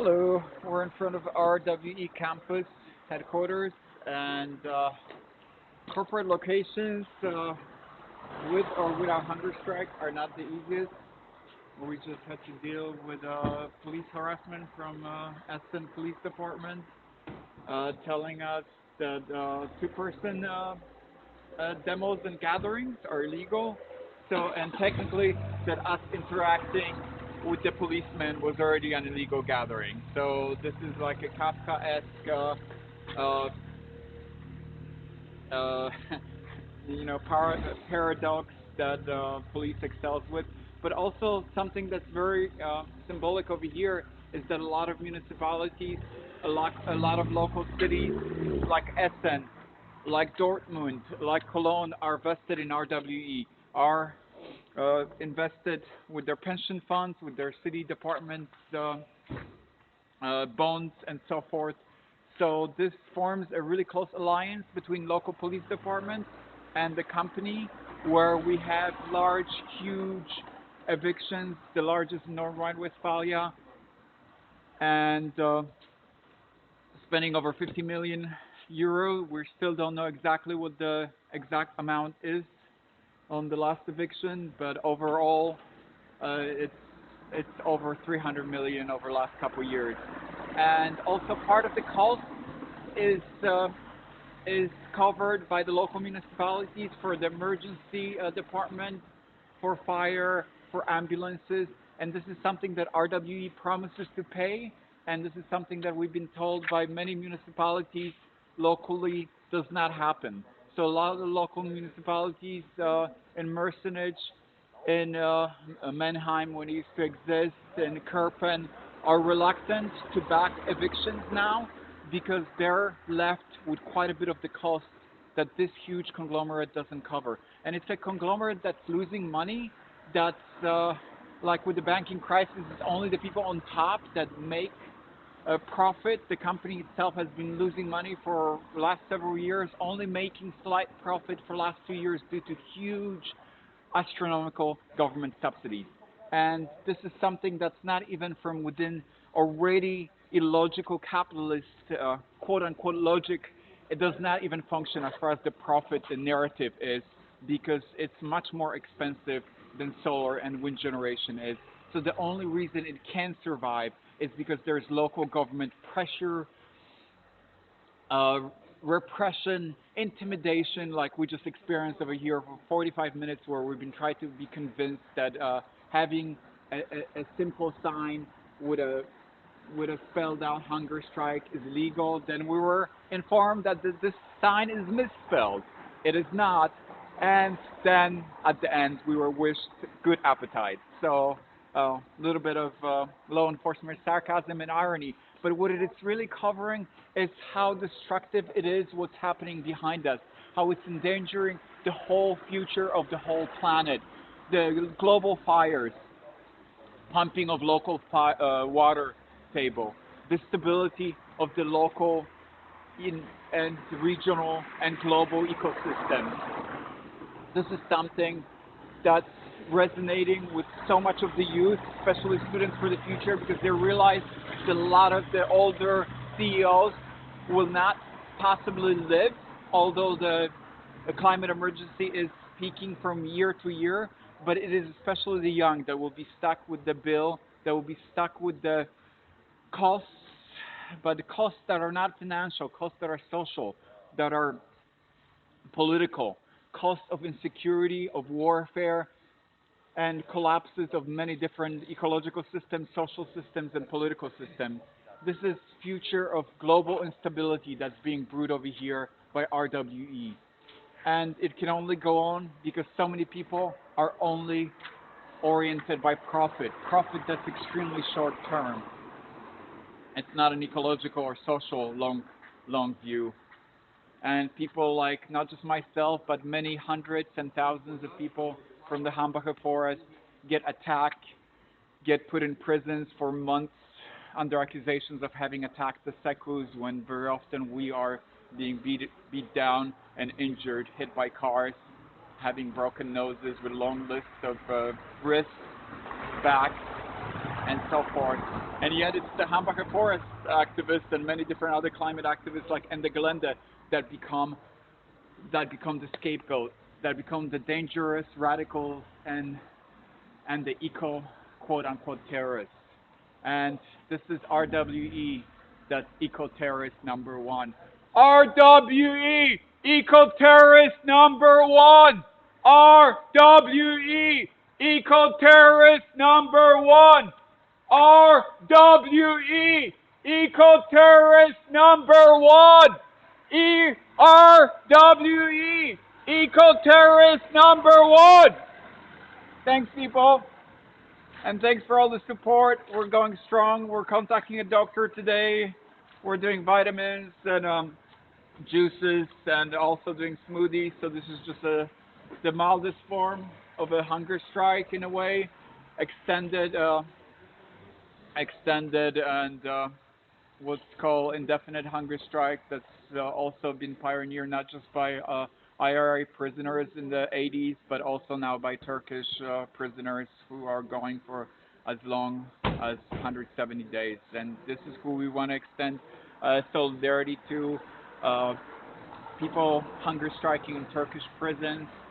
Hello, we're in front of RWE campus headquarters and corporate locations with or without hunger strike are not the easiest. We just had to deal with police harassment from Essen Police Department telling us that two-person demos and gatherings are illegal. So, and technically, that us interacting with the policeman was already an illegal gathering. So this is like a Kafkaesque, uh, uh, paradox that police excels with. But also something that's very symbolic over here is that a lot of municipalities, a lot of local cities, like Essen, like Dortmund, like Cologne, are vested in RWE, are invested with their pension funds, with their city departments, bonds, and so forth. So this forms a really close alliance between local police departments and the company, where we have large, huge evictions, the largest in North Rhine-Westphalia, and spending over 50 million euro. We still don't know exactly what the exact amount is on the last eviction, but overall, it's over 300 million over the last couple of years. And also part of the cost is is covered by the local municipalities for the emergency department, for fire, for ambulances, and this is something that RWE promises to pay, and this is something that we've been told by many municipalities locally does not happen. So a lot of the local municipalities in Mersenich, in Mannheim when it used to exist, in Kerpen, are reluctant to back evictions now because they're left with quite a bit of the cost that this huge conglomerate doesn't cover. And it's a conglomerate that's losing money, that's like with the banking crisis, it's only the people on top that make a profit. The company itself has been losing money for the last several years, only making slight profit for the last 2 years due to huge astronomical government subsidies. And this is something that's not even from within already illogical capitalist quote unquote logic. It does not even function as far as the profit, the narrative is, because it's much more expensive than solar and wind generation is. So the only reason it can survive is because there's local government pressure, uh, repression, intimidation, like we just experienced over here for 45 minutes, where we've been trying to be convinced that having a simple sign with a spelled out hunger strike is legal. Then we were informed that this sign is misspelled. It is not. And then at the end, we were wished good appetite. So a little bit of law enforcement sarcasm and irony. But what it's really covering is how destructive it is, what's happening behind us, how it's endangering the whole future of the whole planet. The global fires, pumping of local water table, the stability of the local and regional and global ecosystems. This is something that's resonating with so much of the youth, especially students for the future, because they realize that a lot of the older CEOs will not possibly live, although the climate emergency is peaking from year to year, but it is especially the young that will be stuck with the bill, that will be stuck with the costs, but the costs that are not financial, costs that are social, that are political, costs of insecurity, of warfare, and collapses of many different ecological systems, social systems, and political systems. This is future of global instability that's being brewed over here by RWE. And it can only go on because so many people are only oriented by profit. Profit that's extremely short term. It's not an ecological or social long view. And people like not just myself, but many hundreds and thousands of people from the HambacherForst get attacked, get put in prisons for months under accusations of having attacked the secus, when very often we are being beat down and injured, hit by cars, having broken noses with long lists of wrists, back, and so forth. And yet it's the HambacherForst activists and many different other climate activists like Ende Gelände that become the scapegoats, that become the dangerous radicals and the eco quote unquote terrorists. And this is RWE, that's eco terrorist number one. RWE, eco terrorist number one. RWE, eco terrorist number one. RWE, eco terrorist number one. RWE, eco terrorist number one. Thanks, people. And thanks for all the support. We're going strong. We're contacting a doctor today. We're doing vitamins and juices and also doing smoothies. So this is just the mildest form of a hunger strike in a way, extended and what's called indefinite hunger strike. That's also been pioneered not just by IRA prisoners in the 80s, but also now by Turkish prisoners who are going for as long as 170 days. And this is who we want to extend solidarity to, people hunger striking in Turkish prisons,